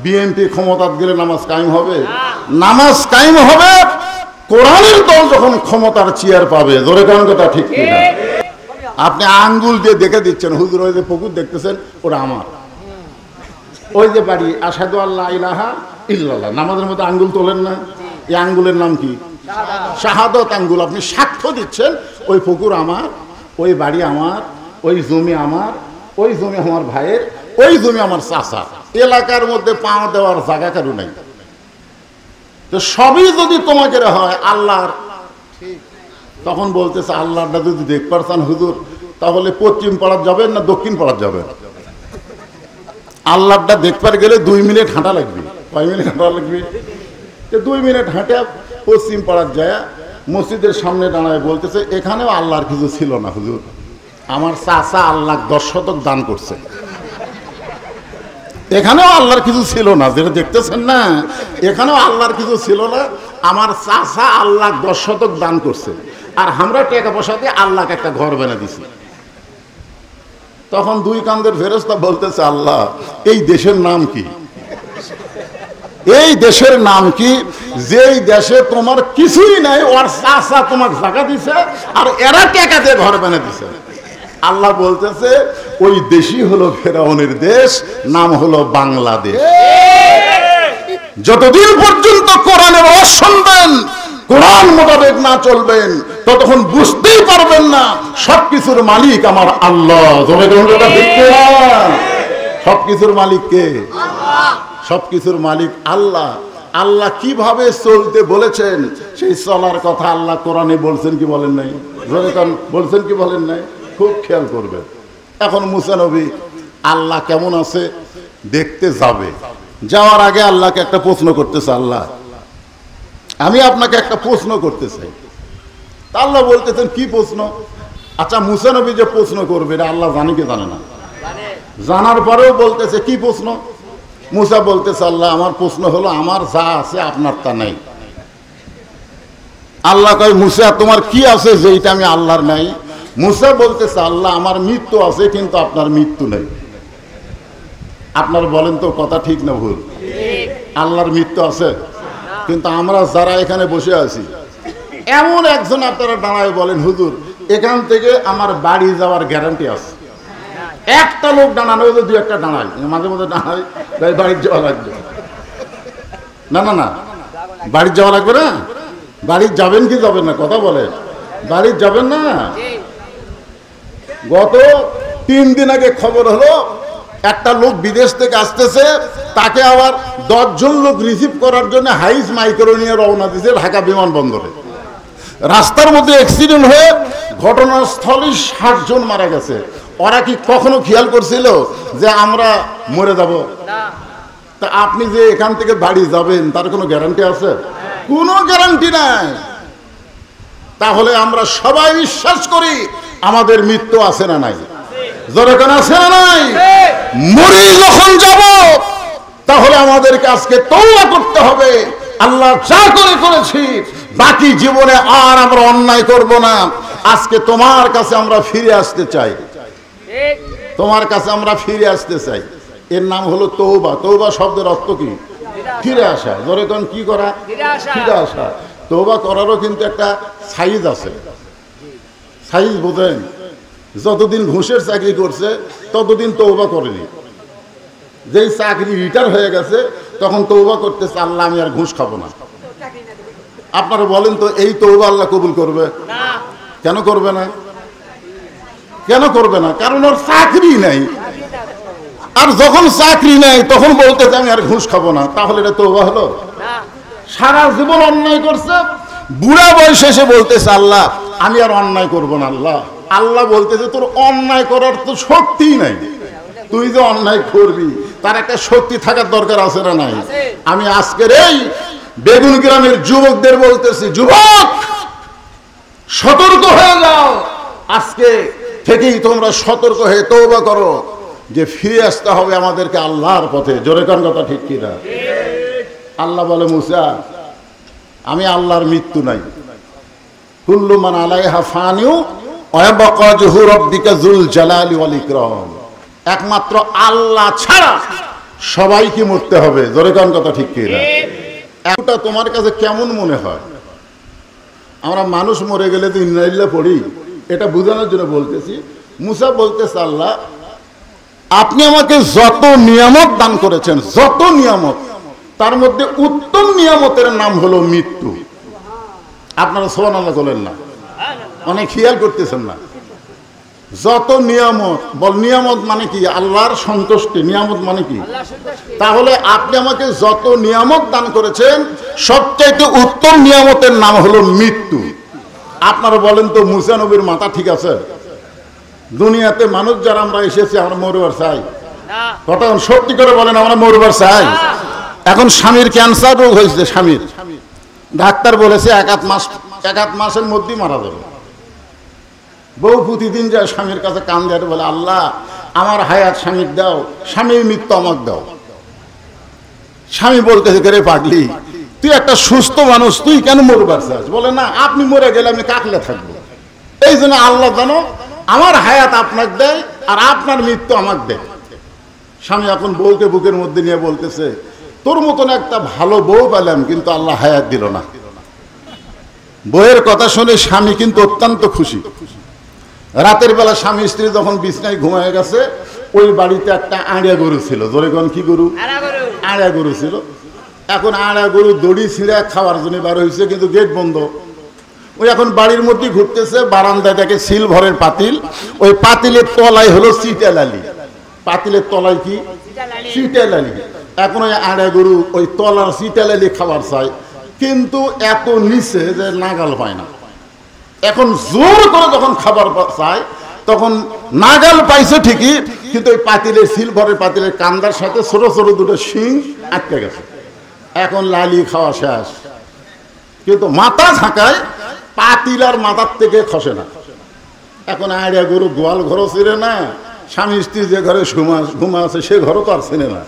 BNP ক্ষমতা গেলে নামাজ কায়েম হবে? নামাজ কায়েম হবে কোরআনের দল যখন ক্ষমতার চেয়ার পাবে। জোরে কারণ কথা ঠিক কিনা? আপনি আঙ্গুল দিয়ে দেখে দিচ্ছেন, হুজুর ওই যে পুকুর দেখতেছেন ওটা আমার, ওই যে বাড়ি আশহাদু আল্লা ইলাহা ইল্লাল্লাহ, নামাজের মধ্যে আঙ্গুল তোলেন না? এই আঙ্গুলের নাম কি? শাহাদত আঙ্গুল। আপনি সাক্ষ্য দিচ্ছেন ওই পুকুর আমার, ওই বাড়ি আমার, ওই জমি আমার, ওই জমি আমার ভাইয়ের, ওই জমি আমার চাচা। এলাকার মধ্যে পা দেওয়ার জায়গা কারো নাই। তো সবই যদি তোমাকে হয় আল্লাহর, তখন বলতেছে আল্লাহটা যদি দেখবার চান হুজুর তাহলে পশ্চিম পাড়ার যাবেন না দক্ষিণ পাড়ার যাবেন? আল্লাহটা দেখবার গেলে 2 মিনিট হাঁটা লাগবে। কয় মিনিট হাঁটা লাগবে? 2 মিনিট হাঁটে পশ্চিম পাড়ার যায় মসজিদের সামনে দাঁড়ায় বলতেছে এখানেও আল্লাহর কিছু ছিল না হুজুর, আমার চাচা আল্লাহ 10 শতক দান করছে। এখানেও আল্লাহর কিছু ছিল না, যেটা দেখতেছেন না, এখানেও আল্লাহর কিছু ছিল না, আমার চাচা আল্লাহ 10 শতক দান করছে, আর আমরা টাকা পয়সা দিয়ে আল্লাহকে একটা ঘর বানিয়ে দিছি। তখন 2 কান্দের ফেরেশতা বলতেছে আল্লাহ এই দেশের নাম কি? এই দেশের নাম কি যেই দেশে তোমার কিছুই নাই, ওর চাচা তোমাকে জায়গা দিছে আর এরা টাকা দিয়ে ঘর বানিয়ে দিছে? আল্লাহ বলতেছে ওই দেশই হলো ফেরাউনের দেশ, নাম হলো বাংলাদেশ। যতদিন পর্যন্ত কোরআনের আওয়াজ শুনবেন, কোরআন মোতাবেক না চলবেন, ততক্ষণ বুঝতেই পারবেন না সবকিছুর মালিক আমার আল্লাহ। সবকিছুর মালিক কে? সবকিছুর মালিক আল্লাহ। আল্লাহ কিভাবে চলতে বলেছেন সেই চলার কথা আল্লাহ কোরআনে বলছেন কি বলেন নাই? বলছেন কি বলেন নাই? খুব খেয়াল করবেন। এখন মুসা নবী আল্লাহ কেমন আছে দেখতে যাবে, যাওয়ার আগে আল্লাহকে একটা প্রশ্ন করতেছে, আল্লাহ আমি আপনাকে একটা প্রশ্ন করতে চাই। আল্লাহ বলতেছেন কি প্রশ্ন? আচ্ছা মুসা নবী যে প্রশ্ন করবে এটা আল্লাহ জানে কি জানে না? জানার পরেও বলতেছে কি প্রশ্ন? মুসা বলতেছে আল্লাহ আমার প্রশ্ন হলো আমার যা আছে আপনার তা নাই। আল্লাহ কয় মুসা তোমার কি আছে যেটা আমি আল্লাহর নাই? মুসা বলতেছে আল্লাহ আমার মৃত্যু আছে কিন্তু আপনার মৃত্যু নেই। আপনার বলেন তো কথা ঠিক না ভুল? আল্লাহর মৃত্যু আছে কিন্তু আমরা যারা এখানে বসে আছি এমন একজন আপনারা দাঁড়ায় বলেন হুজুর এখান থেকে আমার বাড়ি যাওয়ার গ্যারান্টি আছে? একটা লোক দাঁড়ানো, 2-1টা দাঁড়ায়, মাঝে মাঝে দাঁড়ায় বাড়ি যাওয়া লাগবে না। না না বাড়ি যাওয়া লাগবে না? বাড়ি যাবেন কি যাবেন না? কথা বলে বাড়ি যাবেন না? গত 3 দিন আগে খবর হলো একটা লোক বিদেশ থেকে আসতেছে, তাকে আবার 10 জন লোক রিসিভ করার জন্য হাইস মাইক্রো নিয়ে রওনা দিয়েছে ঢাকা বিমানবন্দরে। রাস্তার মধ্যে অ্যাক্সিডেন্ট হয়ে ঘটনাস্থলে 60 জন মারা গেছে। ওরা কি কখনো খেয়াল করছিল যে আমরা মরে যাব? তা আপনি যে এখান থেকে বাড়ি যাবেন তার কোনো গ্যারান্টি আছে? কোনো গ্যারান্টি নাই। তাহলে আমরা সবাই বিশ্বাস করি আমাদের মৃত্যু আছে না নাই? যখন আছে না নাই? মরি যখন যাব তাহলে আমাদেরকে আজকে তওবা করতে হবে, আল্লাহ যা করেছি বাকি জীবনে আর আমরা অন্যায় করব না। আজকে তোমার কাছে আমরা ফিরে আসতে চাই, তোমার কাছে আমরা ফিরে আসতে চাই। এর নাম হলো তওবা। তওবা শব্দের অর্থ কি? ফিরে আসা। ধরে তখন কি করা? ফিরে আসা। তওবা করারও কিন্তু একটা সাইজ আছে। সাইজ বোঝেন? যতদিন ঘুষের চাকরি করছে ততদিন তওবা করেনি। যেই চাকরি রিটায়ার হয়ে গেছে তখন তওবা করতেছে আল্লাহ আমি আর ঘুষ খাবো না। আপনারা বলেন তো এই তওবা আল্লাহ কবুল করবে? কেন করবে না? কেন করবে না? কারণ ওর চাকরি নাই। আর যখন চাকরি নাই তখন বলতেছে আমি আর ঘুষ খাবো না, তাহলে এটা তওবা হলো? সারা জীবন অন্যায় করছে, বুড়া বয়সে এসে বলতেছে আল্লাহ আমি আর অন্যায় করবো না। আল্লাহ বলতেছে তোর অন্যায় করার তো শক্তিই নাই, তুই যে অন্যায় করবি তার একটা শক্তি থাকার দরকার আছে না নাই? আমি আজকের এই বেগুন গ্রামের যুবকদের বলতেছি, যুবক সতর্ক হয়ে যাও। আজকে থেকেই তোমরা সতর্ক হয়ে তওবা করো যে ফিরে আসতে হবে আমাদেরকে আল্লাহর পথে। জোরে কান কথা ঠিক কিনা? আল্লাহ বলে মুসা আমি আল্লাহর মৃত্যু নাই। কুল্লু মান আলাইহা ফানিউ ওয়া ইয়াবকা ওয়াজহু রাব্বিকা যুল জালালি ওয়াল ইকরাম। একমাত্র আল্লাহ ছাড়া সবাইকে মরতে হবে, জোরে কোন কথা ঠিক কি না? এটা তোমার কাছে কেমন মনে হয়? আমরা মানুষ মরে গেলে তো ইন্না লিল্লাহ পড়ি, এটা বোঝানোর জন্য বলতেছি। মুসা বলতেছে, আল্লাহ আপনি আমাকে যত নিয়ামত দান করেছেন, যত নিয়ামত, তার মধ্যে উত্তম নিয়ামতের নাম হলো মৃত্যু। আপনারা সুবহানাল্লাহ বলেন না? অনেক খেয়াল করতেছেন না? যত নিয়ামত, বল নিয়ামত মানে কি? আল্লাহর সন্তুষ্টি। নিয়ামত মানে কি? তাহলে আপনি আমাকে যত নিয়ামত দান করেছেন, সবচাইতে উত্তম নিয়ামতের নাম হলো মৃত্যু। আপনারা বলেন তো, মুসা নবীর মাথা ঠিক আছে? দুনিয়াতে মানুষ যারা আমরা এসেছি, আমরা মরবার চাই? কথা সত্যি করে বলেন, আমরা মরবার চাই? এখন স্বামীর ক্যান্সার রোগ হয়েছে, স্বামীর ডাক্তার বলেছে এক আধ মাসের মধ্যেই মারা যাবে। বউ প্রতিদিন যায় স্বামীর কাছে কান দেয়, বলে আল্লাহ আমার হায়াত স্বামীর দাও, স্বামীর মৃত্যু আমাকে দাও। স্বামী বলতেছে, রে পাগলি, তুই একটা সুস্থ মানুষ, তুই কেন মরবার চাস? বলে না, আপনি মরে গেলে আমি কাকলে থাকবো, এই জন্য আল্লাহ জানো আমার হায়াত আপনাকে দেয় আর আপনার মৃত্যু আমাকে দেয়। স্বামী এখন বউকে বুকের মধ্যে নিয়ে বলতেছে, তোর মতন একটা ভালো বউ পেলাম, কিন্তু আল্লাহ হায়াত দিল না। বউয়ের কথা শুনে স্বামী কিন্তু অত্যন্ত খুশি। রাতের বেলা স্বামী স্ত্রী যখন বিছনায় ঘুমায় গেছে, ওই বাড়িতে একটা আড়িয়া গরু ছিল। জোরে কোন কি গরু? আড়িয়া গরু ছিল। এখন আড়িয়া গরু দড়ি ছিঁড়ে খাওয়ার জন্য বার হয়েছে, কিন্তু গেট বন্ধ। ওই এখন বাড়ির মধ্যে ঘুরতেছে, বারান্দায় দেখে সিলভারের পাতিল, ওই পাতিলের তলায় হলো চিটালালি। পাতিলের তলায় কি? চিটালালি। এখন ওই আড়িয়া গরু ওই তলার চিটালালি খাবার চায়, কিন্তু এত নিচে যে নাগাল পায় না। এখন জোর করে যখন খাবার চায়, তখন নাগাল পাইছে ঠিকই, কিন্তু ওই পাতিলের সিলভারের পাতিলের কান্দার সাথে ছোট ছোট দুটো শিং আটকে গেছে। এখন লালি খাওয়া শেষ, কিন্তু মাথা ঝাঁকায় পাতিল আর মাথার থেকে খসে না। এখন আড়িয়া গরু গোয়াল ঘরও ছিঁড়ে না, স্বামী স্ত্রী যে ঘরে ঘুমা আছে সে ঘরও তো আর চেনে না।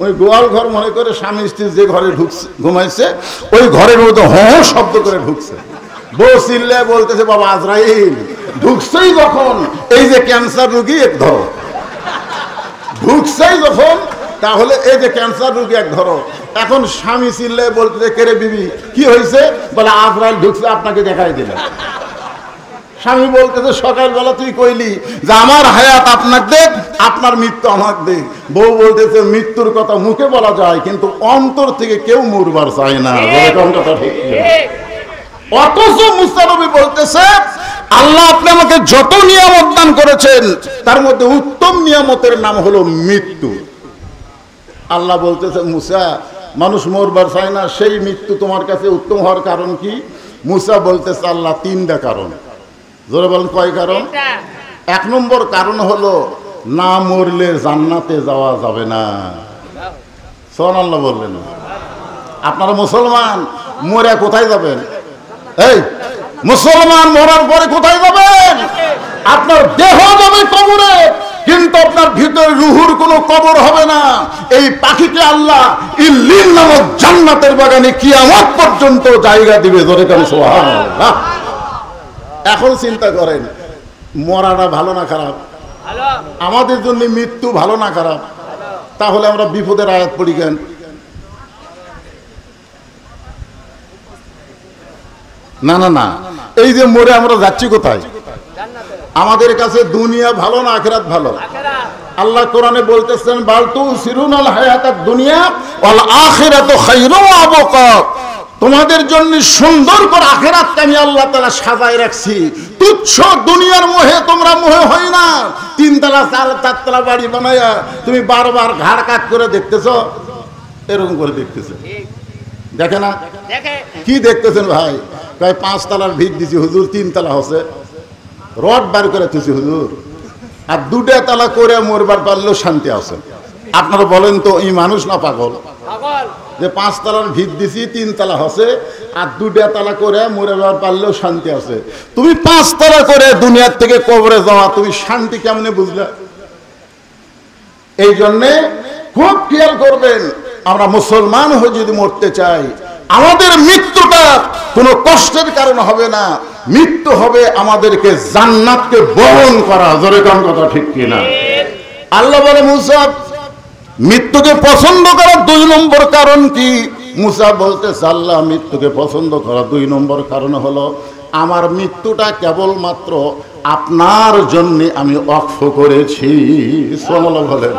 ওই গোয়াল ঘর মনে করে স্বামী স্ত্রী যে ঘরে ঘুমাইছে, ওই ঘরের মধ্যে হঁ শব্দ করে ঢুকছে। বউ চিল্লায় বলতেছে, বাবা আজরাইল ঢুকছেই যখন, এই যে ক্যান্সার রোগী এক ধরো, ঢুকছেই যখন, তাহলে এই যে ক্যান্সার রোগী এক ধরো। এখন স্বামী চিল্লায় বলতেছে, কেরে বিবি কি হয়েছে? বলে আজরাইল ঢুকছে, আপনাকে দেখাই দিলাম। স্বামী বলতেছে, সকালবেলা তুই কইলি যে আমার হায়াত আপনার দেখ, আপনার মৃত্যু আমার দেখ। বউ বলতেছে, মৃত্যুর কথা মুখে বলা যায়, কিন্তু অন্তর থেকে কেউ মরবার চায় না। কথা ঠিক। অথচ মুসা নবী বলতেছে, আল্লাহ আপনি আমাকে যত নিয়ামত দান করেছেন, তার মধ্যে উত্তম নিয়ামতের নাম হলো মৃত্যু। আল্লাহ বলতেছে, মুসা মানুষ মরবার চায় না, সেই মৃত্যু তোমার কাছে উত্তম হওয়ার কারণ কি? মুসা বলতেছে, আল্লাহ তিনটা কারণ। জোরে বলেন, কয় কারণ? এক নম্বর কারণ হলো, না মরলে জান্নাতে যাওয়া যাবে না। সুবহানাল্লাহ বললেন। আপনারা মুসলমান, মরে কোথায় যাবেন? এই মুসলমান মরার পরে কোথায় যাবেন? আপনার দেহ যাবে কবরে, কিন্তু আপনার ভিতরে রুহুর কোনো কবর হবে না। এই পাখিকে আল্লাহ ইল্লিন নামক জান্নাতের বাগানে কিয়ামত পর্যন্ত জায়গা দিবে। জোরে কান সুবহানাল্লাহ। এখন চিন্তা করেন, মরাটা ভালো না খারাপ? আমাদের জন্য মৃত্যু ভালো না খারাপ? তাহলে আমরা বিপদের আয়াত পড়ি কেন? না না না, এই যে মরে আমরা যাচ্ছি কোথায়? আমাদের কাছে দুনিয়া ভালো না আখিরাত ভালো? আল্লাহ কোরআনে বলতেছেন, বাল তুসিরুনাল হায়াতাদ দুনিয়া ওয়াল আখিরাতু খায়রুন ওয়া আবকা। তোমাদের জন্য সুন্দর করে আখিরাতকে আমি আল্লাহ তাআলা সাজায় রাখছি। তুচ্ছ দুনিয়ার মোহে তোমরা মোহে হয় না। তিনতলা চারতলা বাড়ি বানায়া তুমি বারবার ঘাড় কাট করে দেখতেছো, এরকম করে দেখতেছো, দেখে না? কি দেখতেছেন ভাই? প্রায় 5 তলার ভিত দিছি হুজুর, 3 তলা হচ্ছে, রড বার করে তুছি হুজুর, আর 2টা তলা করে মরবার পারলেও শান্তি আছে। আপনারা বলেন তো, এই মানুষ না পাগল? যে 5 তলার ভিত দিছি, 3 তলা হচ্ছে, আর 2টা তলা করে মরবার পারলেও শান্তি আছে। তুমি 5 তলা করে দুনিয়ার থেকে কবরে যাওয়া, তুমি শান্তি কেমনে বুঝলে? এই জন্যে খুব খেয়াল করবেন, আমরা মুসলমান হয়ে যদি মরতে চাই, আমাদের মৃত্যুটা কোনো কষ্টের কারণ হবে না, মৃত্যু হবে আমাদেরকে জান্নাতকে বরণ করা। জোরে কোন কথা ঠিক কিনা? আল্লাহ বলে, মুসা মৃত্যুকে পছন্দ করার 2 নম্বর কারণ কি? মুসা বলতেছে আল্লাহ মৃত্যুকে পছন্দ করার 2 নম্বর কারণ হলো আমার মৃত্যুটা কেবলমাত্র আপনার জন্য আমি ওয়াকফ করেছি। সুবহানাল্লাহ বলেন।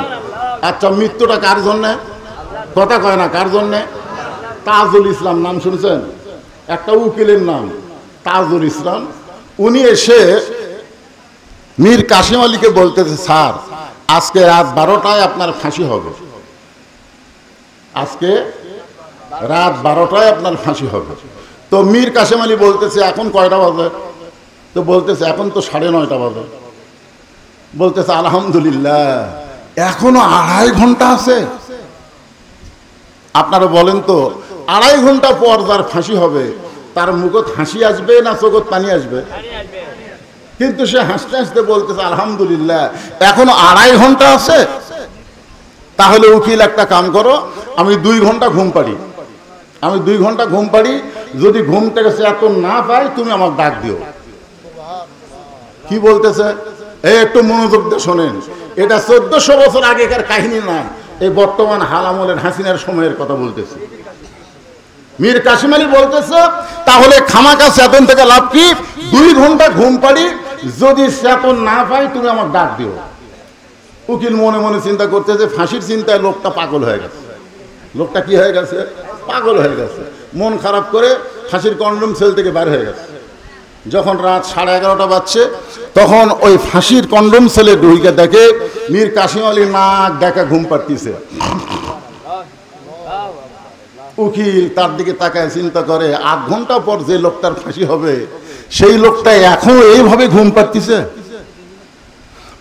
আচ্ছা মৃত্যুটা কার জন্য? কথা কয় না, কার জন্য? তাজুল ইসলাম নাম শুনছেন? একটা উকিলের নাম তাজুল ইসলাম। উনি এসে মীর কাসিম আলীকে বলতেছে স্যার আজকে রাত 12টায় আপনার ফাঁসি হবে, আজকে রাত 12টায় আপনার ফাঁসি হবে। তো মীর কাসিম আলী বলতেছে এখন কয়টা বাজে? তো বলতেছে এখন তো 9:30 বাজে। বলতেছে আলহামদুলিল্লাহ এখনো 2.5 ঘন্টা আছে। আপনারা বলেন তো 2.5 ঘন্টা পর যার ফাঁসি হবে তার মুখত হাসি আসবে না চোখত পানি আসবে? কিন্তু সে হাসতে হাসতে বলতেছে আলহামদুলিল্লাহ এখনো 2.5 ঘন্টা আছে। তাহলে উকিল একটা কাম করো, আমি 2 ঘন্টা ঘুম পাড়ি, আমি 2 ঘন্টা ঘুম পাড়ি, যদি ঘুম থেকে এত না পাই তুমি আমার ডাক দিও। কি বলতেছে? একটু মনোযোগ দিয়ে শোনেন, এটা 1400 বছর আগেকার কাহিনী না, এই বর্তমান হাল আমলের হাসিনার সময়ের কথা বলতেছে। মীর কাসিম আলী বলতেছে তাহলে খামাকা চেতন থেকে লাভ কি? 2 ঘন্টা ঘুম পাড়ি, যদি চেতন না পাই তুমি আমার ডাক দিও। উকিল মনে মনে চিন্তা করতেছে ফাঁসির চিন্তায় লোকটা পাগল হয়ে গেছে। লোকটা কি হয়ে গেছে? পাগল হয়ে গেছে। মন খারাপ করে ফাঁসির কন্ডম সেল থেকে বের হয়ে গেছে। যখন রাত 11:30 বাজছে তখন ওই ফাঁসির কন্ডম সেলে ঢুকে দেখে মীর কাসিম আলী নাক ডাকা ঘুম পাড়তিছে। উকিল তার দিকে তাকায় চিন্তা করে 8 ঘন্টা পর যে লোকটার ফাঁসি হবে সেই লোকটা এখন এইভাবে ঘুম পাড়তিছে।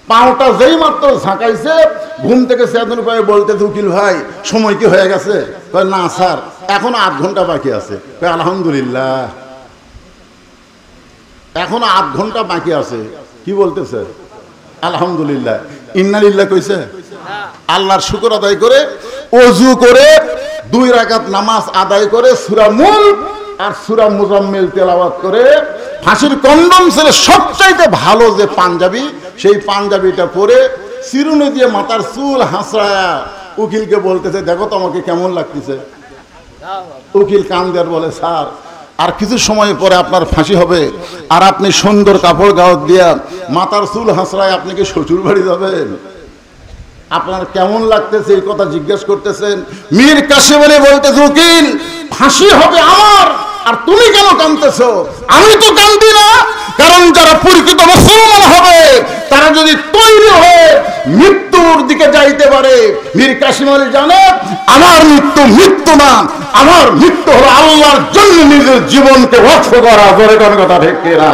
পাওটা যেই মাত্র ঝাঁকাইছে ঘুম থেকে চেতন করে বলতেছে উকিল ভাই সময় কি হয়ে গেছে? কয় না স্যার এখনো 8 ঘন্টা বাকি আছে। কয় আলহামদুলিল্লাহ এখনো 8 ঘন্টা বাকি আছে। কি বলতেছে? আলহামদুলিল্লাহ। ইন্নালিল্লাহ কইছে? আল্লাহর শুকর আদায় করে ওযু করে 2 রাকাত নামাজ আদায় করে সূরা মুলক আর সূরা মুজাম্মিল তেলাওয়াত করে ফাঁসির কন্ডম ছেলে সবচাইতে ভালো যে পাঞ্জাবি সেই পাঞ্জাবিটা পরে চিরুনি দিয়ে মাথার চুল হাসড়ায়া উকিলকে বলতেছে দেখো তো আমাকে কেমন লাগতেছে। উকিল কান দেয়ার বলে স্যার আর কিছু সময় পরে আপনার ফাঁসি হবে, আর আপনি সুন্দর কাপড় গাওয়াত দিয়া মাথার চুল হাসড়ায় আপনি কি শ্বশুর বাড়ি যাবেন? আপনার কেমন লাগতেছে এই কথা জিজ্ঞেস করতেছেন। মীর কাসিম আলী বলতেছে উকিল ফাঁসি হবে আমার, আর তুমি কেন কাঁদতেছো? আমি তো কাঁদি না, কারণ যারা পরিচিত মুসলমান হবে তারা যদি তৈরি হয়ে মৃত্যুর দিকে যাইতে পারে, মীর কাসিম আলী জানে আমার মৃত্যু মৃত্যু না, আমার মৃত্যু হলো আল্লাহর জন্য নিজের জীবনকে ওয়াকফ করা। বলে কোন কথা ঠিক কিনা?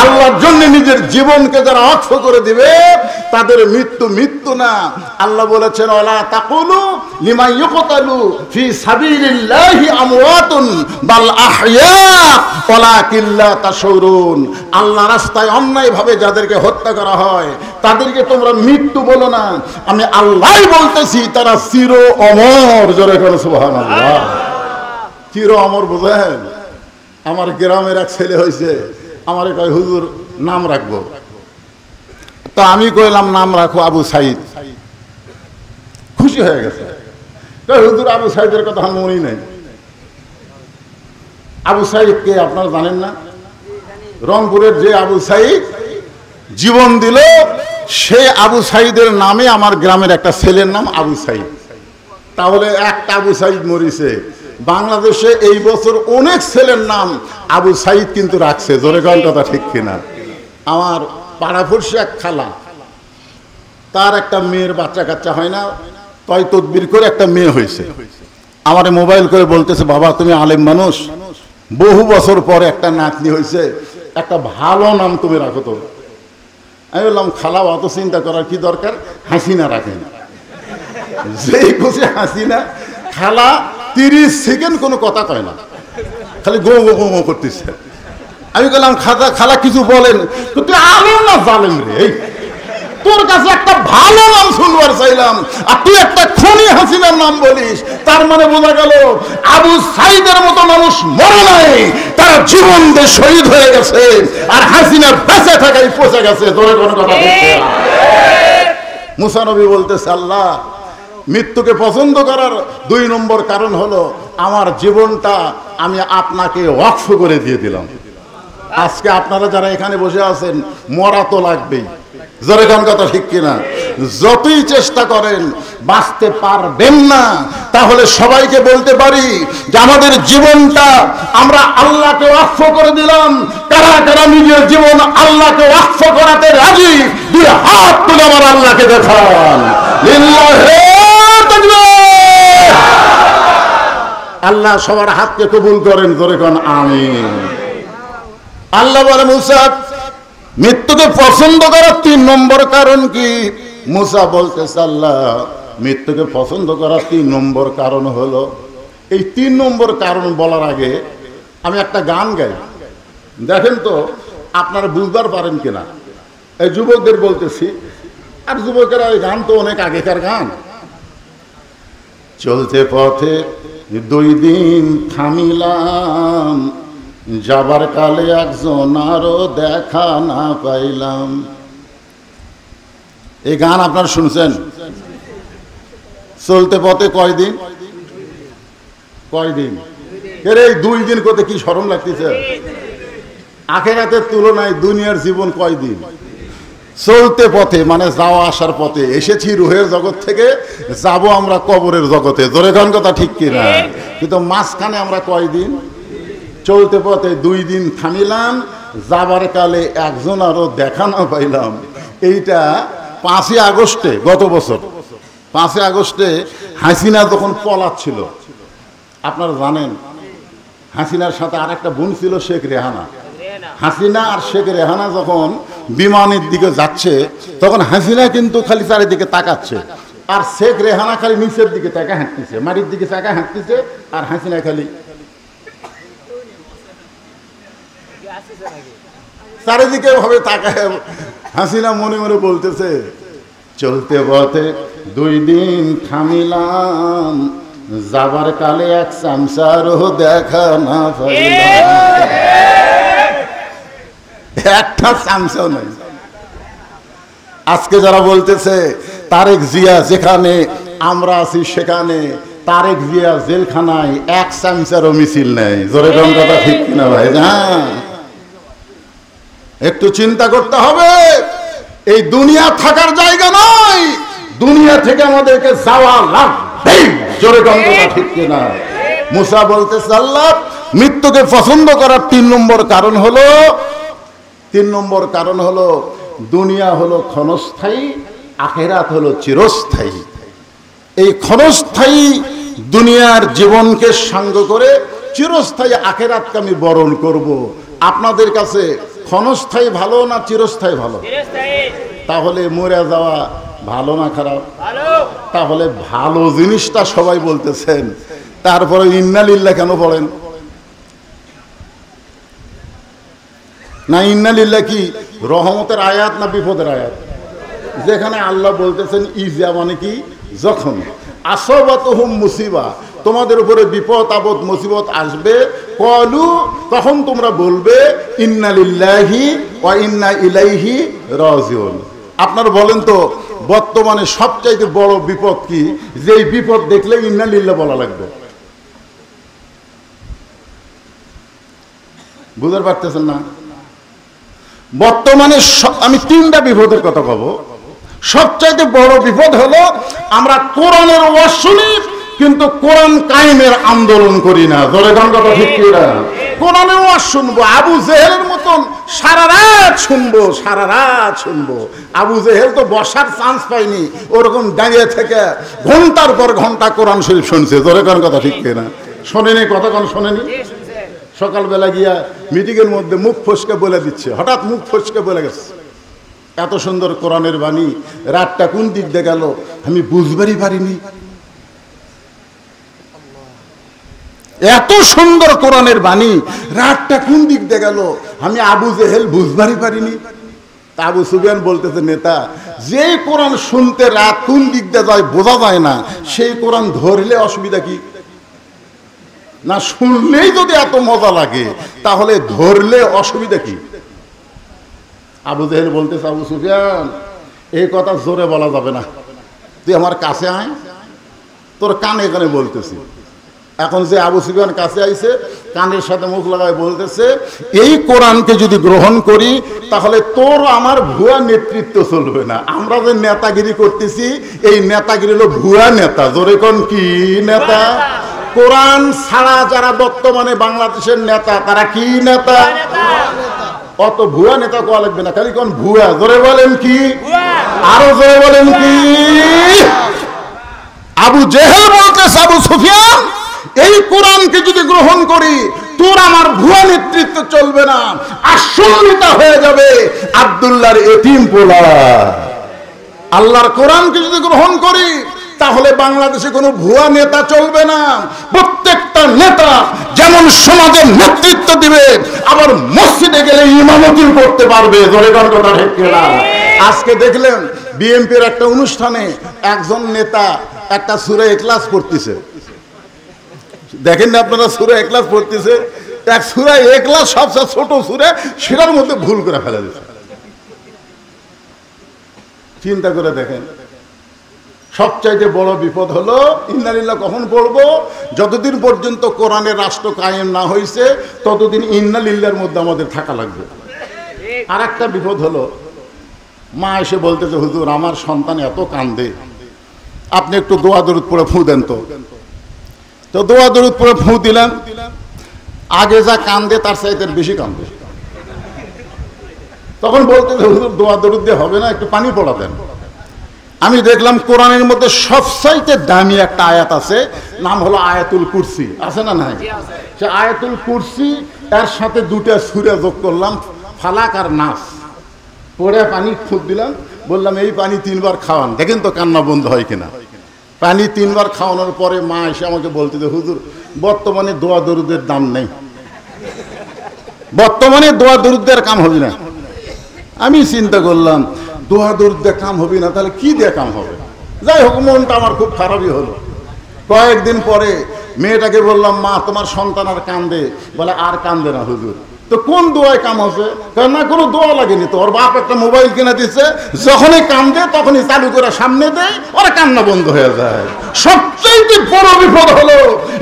আল্লাহর জন্য নিজের জীবনকে যারা ওয়াকফ করে দিবে তাদের মৃত্যু মৃত্যু না। আল্লাহ বলেছেন ওয়ালা তাকুলু লিমা ইউকতালু ফি সাবিলিল্লাহি আমওয়াতুন বাল আহইয়া ওয়ালাকিন লা তাশউরুন। আল্লাহর রাস্তায় অন্যায়ভাবে যাদেরকে হত্যা করা হয় তাদেরকে তোমরা মৃত্যু বলো না, আমি আল্লাহই বলতেছি তারা চির অমর। জোরে করে সুবহানাল্লাহ। চির অমর বুঝেন? আমার গ্রামের এক ছেলে হয়েছে, আমারে কয় হুজুর নাম রাখবো, তো আমি কইলাম নাম রাখো আবু সাইদ। খুশি হয়ে গেছে। হুজুর আবু সাইদের কথা আমার মনেই নাই। আবু সাইদ কে আপনারা জানেন না? রংপুরের যে আবু সাইদ জীবন দিল সে আবু সাইদের নামে আমার গ্রামের একটা ছেলের নাম আবু সাইদ। তাহলে একটা আবু সাইদ মরিছে। বাংলাদেশে এই বছর অনেক ছেলের নাম আবু সাইদ কিন্তু রাখছে। জোরে কোন কথা ঠিক কিনা? আমার পাড়াপড়শি এক খালা, তার একটা মেয়ের বাচ্চা কাচ্চা হয় না, তয় তদবির করে একটা মেয়ে হয়েছে। আমারে মোবাইল করে বলতেছে বাবা তুমি আলেম মানুষ, বহু বছর পরে একটা নাতনি হয়েছে, একটা ভালো নাম তুমি রাখো তো। আমি বললাম খালা অত চিন্তা করার কি দরকার, হাসিনা রাখেন। যেই খুশি হাসিনা। খালা 30 সেকেন্ড কোনো কথা কয় না, খালি গো গো গো করতেছে। আমি বললাম খালা কিছু বলেন, তুই আলেম না জালেম রে, তোর কাছে একটা ভালো নাম শুনবার চাইলাম আর তুই একটা খুনি হাসিনার নাম বলিস। তার মানে বোঝা গেল আবু সাইদের মতো মানুষ মরে নাই, তারা জীবন দিয়ে শহীদ হয়ে গেছে, আর হাসিনা বেঁচে থাকাই পচে গেছে। তোর কোনো কথা বলছে না। মুসা নবী বলতেছে আল্লাহ মৃত্যুকে পছন্দ করার 2 নম্বর কারণ হলো আমার জীবনটা আমি আপনাকে ওয়াকফ করে দিয়ে দিলাম। আজকে আপনারা যারা এখানে বসে আছেন, মরা তো লাগবেই, জোরে কোন কথা ঠিক কিনা? যতই চেষ্টা করেন বাঁচতে পারবেন না। তাহলে সবাইকে বলতে পারি যে আমাদের জীবনটা আমরা আল্লাহকে ওয়াকফ করে দিলাম। কারা কারা নিজের জীবন আল্লাহকে ওয়াকফ করাতে রাজি? 2 হাত তুলে আমার আল্লাহকে দেখান। লিল্লাহি তাকবীর। আল্লাহ সবার হাতকে কবুল করেন, জোরে কোন আমিন। আল্লাহ বলে মুসা মৃত্যুকে পছন্দ করার 3 নম্বর কারণ কি? মুসা বলতেছে আল্লাহ মৃত্যুকে পছন্দ করার 3 নম্বর কারণ হলো, এই 3 নম্বর কারণ বলার আগে আমি একটা গান গাই, দেখেন তো আপনারা বুঝবার পারেন কিনা। এই যুবকদের বলতেছি, আর যুবকেরা এই গান তো অনেক আগেকার গান। চলতে পথে 2 দিন থামিলাম, যাবার কালে একজন আরো দেখা না পাইলাম। এই গান আপনারা শুনছেন? চলতে পথে কয়দিন? এই 2 দিন করতে কি শরম লাগতেছে? আখিরাতের তুলনায় দুনিয়ার জীবন কয়দিন? চলতে পথে মানে যাওয়া আসার পথে। এসেছি রুহের জগৎ থেকে, যাব আমরা কবরের জগতে, জোরে কোন কথা ঠিক কিনা? কিন্তু মাঝখানে আমরা কয়দিন? চলতে পথে 2 দিন থামিলাম, যাবার কালে একজন আরো দেখা না পাইলাম। এইটা 5ই আগস্টে, গত বছর 5ই আগস্টে হাসিনা যখন পলাচ্ছিল, আপনারা জানেন হাসিনার সাথে আর একটা বোন ছিল শেখ রেহানা। হাসিনা আর শেখ রেহানা যখন বিমানের দিকে যাচ্ছে, তখন হাসিনা কিন্তু খালি চারিদিকে তাকাচ্ছে, আর শেখ রেহানা খালি নিচের দিকে তাকা হাঁটতেছে, মাটির দিকে তাকা হাঁটতেছে, আর হাসিনা খালি চারিদিকে ভাবে তাকায়। হাসিনা মনে মনে বলতেছে চলতে পথে 2 দিন থামিলাম, যাবার কালে এক চামচারও দেখা না পাইলাম। একটা চামচাও নাই। আজকে যারা বলতেছে তারেক জিয়া যেখানে আমরা আছি সেখানে, তারেক জিয়া জেলখানায় এক চামচারও মিছিল নেই, জোরে কোন কথা ঠিক কিনা ভাই? হ্যাঁ, একটু চিন্তা করতে হবে। এই দুনিয়া থাকার জায়গা নয়, দুনিয়া থেকে আমাদেরকে যাওয়া লাগবে, জোরে কোন কথা ঠিক কিনা? মুসা বলতেছে আল্লাহ মৃত্যুকে পছন্দ করার 3 নম্বর কারণ হলো দুনিয়া হলো ক্ষণস্থায়ী, আখিরাত হলো চিরস্থায়ী। এই ক্ষণস্থায়ী দুনিয়ার জীবনকে সঙ্গ করে চিরস্থায়ী আখিরাতকে আমি বরণ করব। আপনাদের কাছে ক্ষণস্থায়ী ভালো না চিরস্থায়ী ভালো? তাহলে মরে যাওয়া ভালো না খারাপ? তাহলে ভালো জিনিসটা সবাই বলতেছেন, তারপরে ইন্না লিল্লাহ কেন পড়েন না? ইন্না লিল্লাহ কি রহমতের আয়াত না বিপদের আয়াত? যেখানে আল্লাহ বলতেছেন ইজা মানে কি, যখন আসবাতুহুম মুসিবা, তোমাদের উপরে বিপদ আপদ মুসিবত আসবে, কলু তখন তোমরা বলবে ইন্না লিল্লাহি ওয়া ইন্না ইলাইহি রাজিউন। আপনারা বলেন তো বর্তমানে সবচাইতে বড় বিপদ কি? যেই বিপদ দেখলে ইন্না লিল্লাহ বলা লাগবে। বুঝতে পারতেছেন না? বর্তমানে আমি 3টা বিপদের কথা কব। সবচাইতে বড় বিপদ হলো আমরা কোরআনের ওয়াজ শুনি কিন্তু কোরআন কায়েমের আন্দোলন করি না, জোরে কোন কথা ঠিক কিনা? কোরআনের ওয়াজ শুনবো, আবু জেহেলের মতন সারা রাত শুনবো। আবু জেহেল তো বসার চান্স পায়নি, ওরকম দাঁড়িয়ে থেকে ঘন্টার পর ঘন্টা কোরআন শরীফ শুনছে, জোরে কোন কথা ঠিক কিনা? শোনেনি? কথা কোন শোনেনি? সকালবেলা গিয়া মিটিংয়ের মধ্যে মুখ ফসকে বলে দিচ্ছে, হঠাৎ মুখ ফসকে বলে গেছে এত সুন্দর কোরআনের বাণী, রাতটা কোন দিক দিয়ে গেল আমি বুঝবারই পারিনি। এত সুন্দর কোরআনের বাণী, রাতটা কোন দিক দিয়ে গেল আমি আবু জেহেল বুঝবারই পারিনি। তা আবু সুফিয়ান বলতেছে নেতা, যে কোরআন শুনতে রাত কোন দিক দিয়ে যায় বোঝা যায় না, সেই কোরআন ধরলে অসুবিধা কি? না শুনলেই যদি এত মজা লাগে তাহলে ধরলে অসুবিধা কি? আবু জেহেল বলতেছে আবু সুফিয়ান এই কথা জোরে বলা যাবে না, তুই আমার কাছে আয়, তোর কানে কানে বলতেছি। এখন যে আবু সুফিয়ান কাছে আইছে, কানের সাথে মুখ লাগায় বলতেছে, এই কোরআনকে যদি গ্রহণ করি তাহলে তোর আমার ভুয়া নেতৃত্ব চলবে না। আমরা যে নেতাগিরি করতেছি, এই নেতাগিরি হলো ভুয়া নেতা। জোরে কোন কি নেতা? কোরআন ছাড়া যারা বর্তমানে বাংলাদেশের নেতা, তারা কি নেতা? অত ভুয়া নেতা কোয়া লাগবে না, খালি কোন ভুয়া। জোরে বলেন কি? আরো জোরে বলেন কি? আবু জেহেল বলতেছে, আবু সুফিয়ান, এই কোরআনকে যদি গ্রহণ করি তোর আমার ভুয়া নেতৃত্ব চলবে না, আসলটা হয়ে যাবে আব্দুল্লাহর এতিম পোলা। আল্লাহর কোরআনকে যদি গ্রহণ করি তাহলে বাংলাদেশে কোনো ভুয়া নেতা চলবে না। প্রত্যেকটা নেতা যেমন সমাজের নেতৃত্ব দিবে, আবার মসজিদে গেলে ইমামতি করতে পারবে। জোরে কোন কথা ঠিক কিনা? আজকে দেখলেন বিএনপির একটা অনুষ্ঠানে একজন নেতা একটা সূরা ইখলাস পড়তেছে। দেখেন না আপনারা, সূরা ইখলাস পড়তেছে। এক সূরা ইখলাস সবচেয়ে ছোট সূরা, সেটার মধ্যে ভুল করে ফেলে দিচ্ছে। চিন্তা করে দেখেন, সবচাইতে বড় বিপদ হলো ইন্নালিল্লাহ কখন পড়বো? যতদিন পর্যন্ত কোরআনের রাষ্ট্র কায়েম না হয়েছে ততদিন ইন্নালিল্লাহর মধ্যে আমাদের থাকা লাগবে। আর একটা বিপদ হলো, মা এসে বলতেছে, হুজুর আমার সন্তান এত কান্দে, আপনি একটু দোয়া দরুদ পড়ে ফু দেন। তো দোয়া দরুদ পড়ে ফু দিলাম, আগে যা কান্দে তার চাইতে বেশি কান্দে। তখন বলতেছে, হুজুর দোয়া দরুদ দিয়ে হবে না, একটু পানি পড়া দেন। আমি দেখলাম কোরআনের মধ্যে সবচাইতে দামি একটা আয়াত আছে, নাম হলো আয়াতুল কুরসি। আছে না নাই? সে আয়াতুল কুরসি এর সাথে দুটা সূরা যোগ করলাম, ফালাক আর নাস, পড়ে পানি ফুঁক দিলাম, বললাম এই পানি 3 বার খাওয়ান, দেখেন তো কান্না বন্ধ হয় কিনা। পানি 3 বার খাওয়ানোর পরে মা এসে আমাকে বলতে যে, হুজুর বর্তমানে দোয়া দরুদের দাম নেই, বর্তমানে দোয়া দরুদের কাম হবে না। আমি চিন্তা করলাম, দোয়া দরুদ দিয়ে কাম হবে না, তাহলে কি দিয়ে কাম হবে? যাই হোক, মনটা আমার খুব খারাপই হলো। কয়েকদিন পরে মেয়েটাকে বললাম, মা তোমার সন্তান আর কান্দে। বলে আর কান্দে না হুজুর। তো কোন দোয়ায় কাম হবে? কারণ না, কোনো দোয়া লাগেনি তো, ওর বাপ একটা মোবাইল কিনে দিচ্ছে, যখনই কান্দে তখনই চালু করে সামনে দেয়, ওরা কান্না বন্ধ হয়ে যায়। সবচেয়ে বড় বিপদ হলো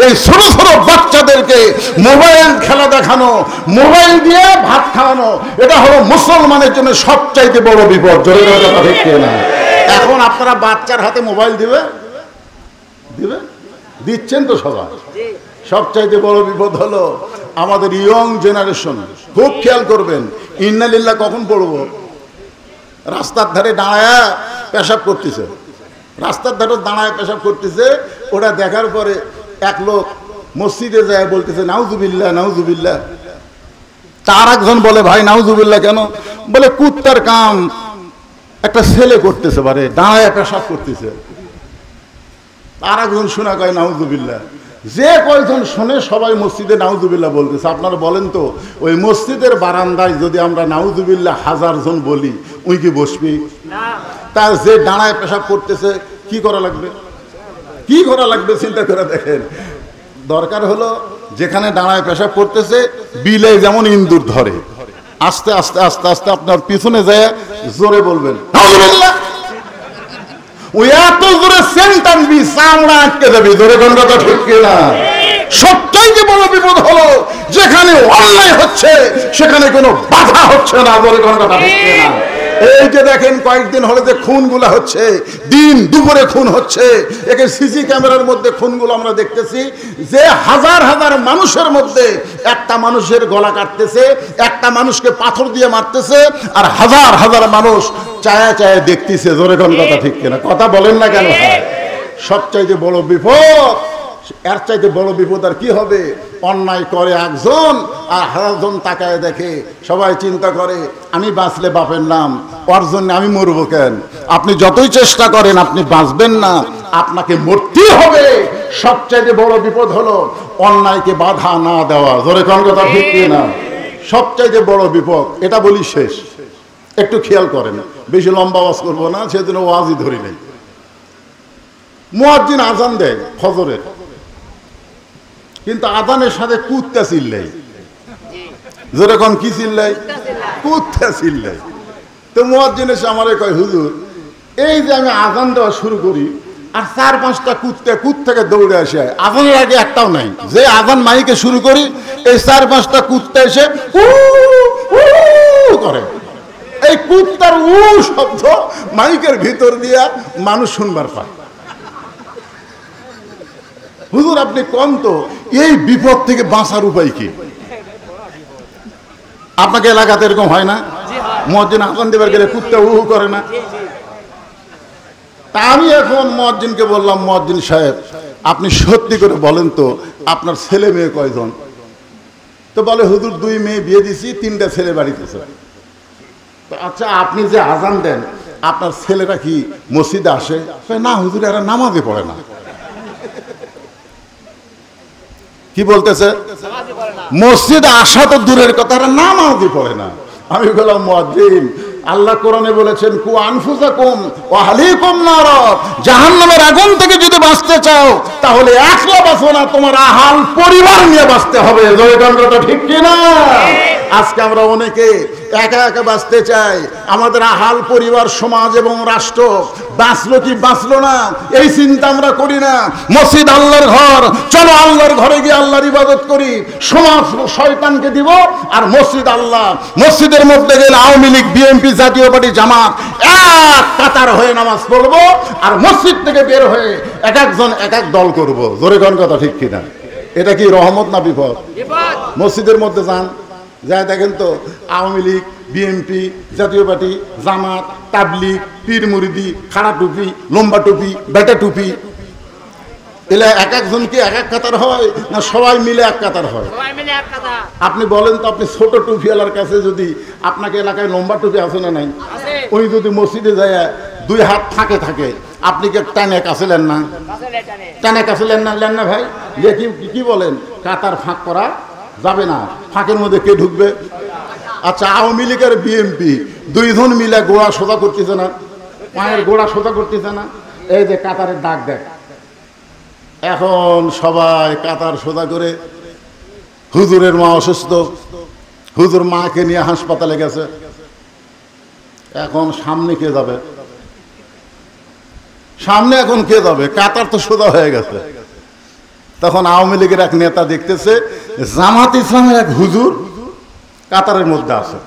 এই ছোট ছোট বাচ্চাদেরকে মোবাইল খেলা দেখানো, মোবাইল দিয়ে ভাত খাওয়ানো। এটা হলো মুসলমানের জন্য সবচাইতে বড় বিপদ। জোরে কথা ঠিক না? এখন আপনারা বাচ্চার হাতে মোবাইল দিবে, দিচ্ছেন তো সবাই। সবচাইতে বড় বিপদ হলো আমাদের ইয়ং জেনারেশন। খুব খেয়াল করবেন, ইন্নালিল্লাহ কখন পড়বো? রাস্তার ধারে দাঁড়ায় পেশাব করতেছে, রাস্তার ধারে দাঁড়ায় পেশাব করতেছে। ওটা দেখার পরে এক লোক মসজিদে যায় বলতেছে, নাউজুবিল্লাহ নাউজুবিল্লাহ। তার একজন বলে, ভাই নাউজুবিল্লাহ কেন? বলে কুত্তার কাম একটা ছেলে করতেছে, পারে দাঁড়ায় পেশাব করতেছে। আর একজন শোনা কয় নাউজুবিল্লাহ। যে কয়জন শোনে সবাই মসজিদে নাউজুবিল্লাহ বলতেছে। আপনারা বলেন তো, ওই মসজিদের বারান্দায় যদি আমরা নাউজুবিল্লাহ 1000 জন বলি, উই কি বসবি? তার যে দাঁড়ায় পেশাব করতেছে কি করা লাগবে? কি করা লাগবে চিন্তা করে দেখেন। দরকার হলো যেখানে দাঁড়ায় পেশাব করতেছে, বিলে যেমন ইন্দুর ধরে, আস্তে আস্তে আস্তে আস্তে আপনার পিছনে যায় জোরে বলবেন নাউজুবিল্লাহ। ওই এত জোরে সেন্টান বি চামড়া আটকে যাবে। জোরে কোন কথা ঠিক কিনা? সবচাইতে বড় বিপদ হলো যেখানে অন্যায় হচ্ছে সেখানে কোনো বাধা হচ্ছে না। জোরে কোন কথা ঠিক কিনা? এই যে দেখেন কয়েকদিন হলে যে খুনগুলা হচ্ছে, দিন দুপুরে খুন হচ্ছে, একে সিসি ক্যামেরার মধ্যে খুনগুলো আমরা দেখতেছি, যে হাজার হাজার মানুষের মধ্যে একটা মানুষের গলা কাটতেছে, একটা মানুষকে পাথর দিয়ে মারতেছে, আর হাজার হাজার মানুষ চায়া চায়া দেখতেছে। জোরে কোন কথা ঠিক কিনা? কথা বলেন না কেন? সবচাইতে বড় বিপদ, এর চাইতে বড় বিপদ আর কি হবে? অন্যায় করে একজন আর 1000 জন তাকায় দেখে। সবাই চিন্তা করে, আমি বাঁচলে বাপের নাম, ওর জন্য আমি মরবো কেন? আপনি যতই চেষ্টা করেন আপনি বাঁচবেন না, আপনাকে মরতেই হবে। সবচাইতে বড় বিপদ হলো অন্যায়কে বাধা না দেওয়া। জোরে কোন কথা ঠিক কিনা? সবচাইতে বড় বিপদ। এটা বলি শেষ, একটু খেয়াল করেন, বেশি লম্বা ওয়াজ করবো না, সেজন্য ওয়াজই ধরি নাই। মুয়াজ্জিন আজান দেয় ফজরের, কিন্তু আজানের সাথে কুত্তা চিল্লাই। যেরকম কি চিল্লাই? কুত্তা চিল্লাই। তো মুয়াজ্জিন এসে আমারে কয়, হুজুর এই যে আমি আজান দেওয়া শুরু করি, আর 4-5টা কুত থেকে দৌড়ে আসে। আজানের আগে একটাও নাই। যে আজান মাইকে শুরু করি, এই 4-5টা কুত্তে এসে করে। এই কুত্তার শব্দ মাইকের ভিতর দিয়া মানুষ শুনবার পায়। হুজুর আপনি কোন তো এই বিপদ থেকে বাঁচার উপায় কি? আপনাকে এলাকাতে এরকম হয় না? মুয়াজ্জিন আজান দেবার গেলে কুত্তা করে না? তা আমি এখন মুয়াজ্জিনকে বললাম, মুয়াজ্জিন সাহেব আপনি সত্যি করে বলেন তো আপনার ছেলে মেয়ে কয়জন? তো বলে হুজুর 2 মেয়ে বিয়ে দিছি, 3টা ছেলে বাড়িতে আছে। আচ্ছা আপনি যে আজান দেন আপনার ছেলেরা কি মসজিদে আসে? না হুজুর এরা নামাজে পড়ে না। কি বলতেছে? মসজিদে আসা তো দূরের কথা, এরা নামাজই পড়ে না। আমি বললাম মুয়াজ্জিন আল্লাহ কোরআনে বলেছেন কু আনফুসাকুম ওয়া আহলিকুম নার, জাহান্নামের আগুন থেকে যদি বাঁচতে চাও তাহলে একলা বাঁচো না, তোমার আহাল পরিবার নিয়ে বাঁচতে হবে। জয়গণটা ঠিক কি না? আজকে আমরা অনেকে একা একা বাঁচতে চাই। আমাদের আহাল পরিবার, সমাজ এবং রাষ্ট্র বাঁচলো কি বাঁচলো না এই চিন্তা আমরা করি না। মসজিদ আল্লাহর ঘর, চলো আল্লাহর ঘরে গিয়ে আল্লাহর ইবাদত করি। সমাজ শয়তানকে দিব আর মসজিদ আল্লাহ। মসজিদের মধ্যে গেলে আওয়ামী লীগ, বিএনপি, জাতীয় পার্টি, জামাত এক কাতার হয়ে নামাজ পড়বো আর মসজিদ থেকে বের হয়ে এক একজন এক এক দল করব। জোরে কোন কথা ঠিক কিনা? এটা কি রহমত না বিপদ? মসজিদের মধ্যে যান, যায় দেখেন তো আওয়ামী লীগ, বিএনপি, জাতীয় পার্টি, জামাত, তাবলিগ, পীর মুরিদি, খাড়া টুপি, লম্বা টুপি, বেটা টুপি, এলা এক একজন কি এক এক কাতার হয় না সবাই মিলে এক কাতার হয়? আপনি বলেন তো, আপনি ছোট টুপিওয়ালার কাছে যদি আপনাকে এলাকায় লম্বা টুপি আছে না নাই, উনি যদি মসজিদে যায় 2 হাত ফাঁকে থাকে, আপনি কি টানে কাছে নেন না? টানে কাছে নেন না ভাই? কি বলেন? কাতার ফাঁক করা যাবে না, ফাঁকের মধ্যে কে ঢুকবে? আচ্ছা আওয়ামী লীগ আর বিএনপি 2 জন মিলে গোড়া সোজা করতেছে না, পায়ের গোড়া সোজা করতেছে না, এই যে কাতারের দাগ দেখ। এখন সবাই কাতার সোজা করে, হুজুরের মা অসুস্থ, হুজুর মাকে নিয়ে হাসপাতালে গেছে। এখন সামনে কে যাবে? সামনে এখন কে যাবে? কাতার তো সোজা হয়ে গেছে। তখন আওয়ামী লীগের এক নেতা দেখতেছে জামাত ইসলামের এক হুজুর কাতারের মধ্যে আছে।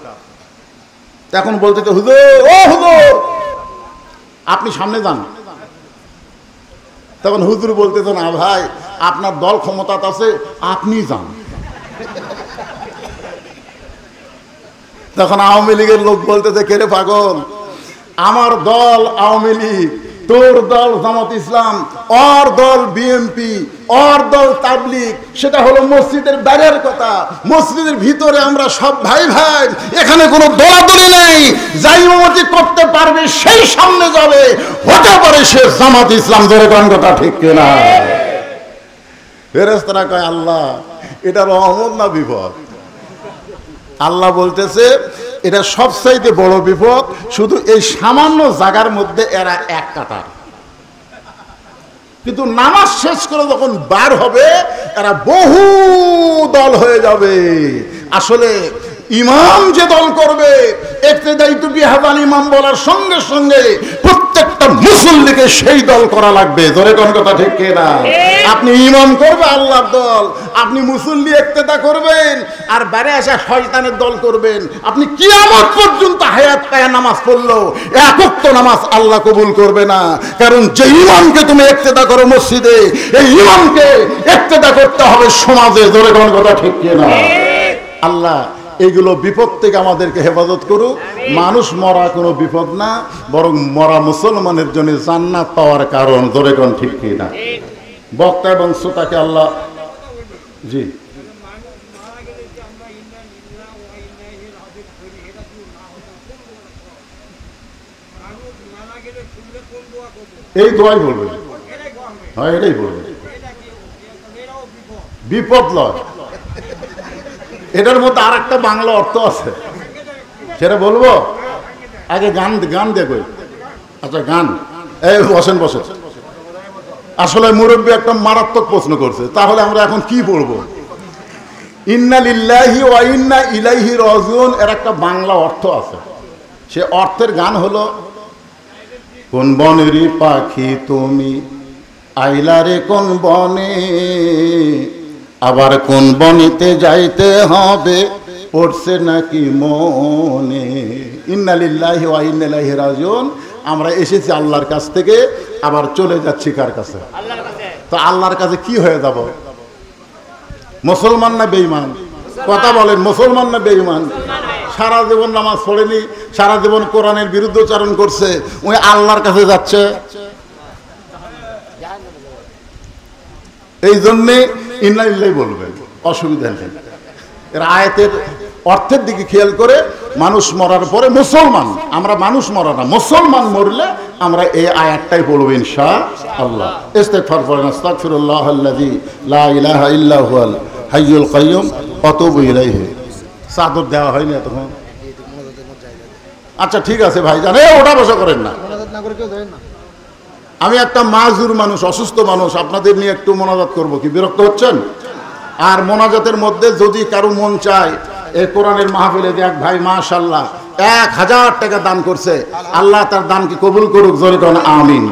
এখন বলতেছে হুজুর, ও হুজুর আপনি সামনে যান। তখন হুজুর বলতেছে না ভাই, আপনার দল ক্ষমতাতে আছে, আপনি যান। তখন আওয়ামী লীগের লোক বলতেছে কে রে পাগল, আমার দল আওয়ামী লীগ, তোর দল জামাত ইসলাম, ওর দল বিএনপি, ওর দল তাবলিগ, সেটা হলো মসজিদের বাইরের কথা। মসজিদের ভিতরে আমরা সব ভাই ভাই, এখানে কোনো দলাদলি নেই। যাই ইমামতি করতে পারবে সেই সামনে যাবে, হতে পারে সে জামাত ইসলাম। ধরে কোন কথা ঠিক কিনা? ফেরেশতারা কয় আল্লাহ এটা রহমত না বিপদ? আল্লাহ বলতেছে এটা সবচাইতে বড় বিপদ। শুধু এই সামান্য জায়গার মধ্যে এরা এক কাতার, কিন্তু নামাজ শেষ করে যখন বার হবে এরা বহু দল হয়ে যাবে। আসলে ইমাম যে দল করবে, ইক্তেদাইতু বিহাদাল ইমাম বলার সঙ্গে সঙ্গে প্রত্যেকটা মুসল্লিকে সেই দল করা লাগবে। ধরে কোন কথা ঠিক কিনা? আপনি ইমাম করবে আল্লাহর দল, আপনি মুসল্লি ইক্তেদা করবেন, আর বাইরে আসা শয়তানের দল করবেন। আপনি কিয়ামত পর্যন্ত হায়াত পায়া নামাজ পড়লো এক ওয়াক্ত নামাজ আল্লাহ কবুল করবে না। কারণ যে ইমামকে তুমি ইক্তেদা করো মসজিদে, এই ইমামকে ইক্তেদা করতে হবে সমাজে। ধরে কোন কথা ঠিক কিনা? আল্লাহ এইগুলো বিপদ থেকে আমাদেরকে হেফাজত করুক। মানুষ মরা কোনো বিপদ না, বরং মরা মুসলমানের জন্য জান্নাত পাওয়ার কারণ। ধরে কোন ঠিক কিনা? বক্তা এবং শ্রোতাকে আল্লাহ জি এই দোয়াই বলবে, হ্যাঁ এটাই বলবে। বিপদ লয়, এটার মধ্যে আর একটা বাংলা অর্থ আছে, সেটা বলবো। আগে গান দেখো। আচ্ছা গান, এই বসেন। আসলে মুরব্বী একটা মারাত্মক প্রশ্ন করছে, তাহলে আমরা এখন কি পড়বো? ইন্না লিল্লাহি ওয়া ইন্না ইলাইহি রাজিউন এর একটা বাংলা অর্থ আছে। সে অর্থের গান হলো কোন বনেরই পাখি তুমি আইলারে কোন বনে, আবার কোন বনেতে যাইতে হবে, পড়ছে নাকি মনে। ইন্না লিল্লাহি ওয়া ইন্না ইলাইহি রাজিউন। আমরা এসেছি আল্লাহর কাছ থেকে, আবার চলে যাচ্ছি কার কাছে? তো আল্লাহর কাছে কি হয়ে যাব? মুসলমান না বেঈমান? কথা বলেন, মুসলমান না বেঈমান? সারা জীবন নামাজ পড়েনি, সারা জীবন কোরআনের বিরুদ্ধচারণ করছে, ওই আল্লাহর কাছে যাচ্ছে। এই জন্যে ইন্না লিল্লাহি বলবেন, অসুবিধা নেই। এর আয়াতের অর্থের দিকে খেয়াল করে, মানুষ মরার পরে মুসলমান, আমরা মানুষ মরা না, মুসলমান মরলে আমরা এই আয়াতটাই বলবো ইনশাআল্লাহ। ইস্তিগফার করেন, আস্তাগফিরুল্লাহাল্লাযী লা ইলাহা ইল্লা হুয়াল হাইয়ুল কাইয়্যুম ওয়া আতুবু ইলাইহি। চাদর দেওয়া হয়নি এতক্ষণ? আচ্ছা ঠিক আছে ভাই, জানে ওটা বসা করেন না। আমি একটা মাজুর মানুষ, অসুস্থ মানুষ, আপনাদের নিয়ে একটু মোনাজাত করব, কি বিরক্ত হচ্ছেন? আর মোনাজাতের মধ্যে যদি কারো মন চায়, এই কোরআনের মাহফিলে যে এক ভাই মাশাআল্লাহ 1000 টাকা দান করছে, আল্লাহ তার দানকে কবুল করুক, জোরে কোন আমিন।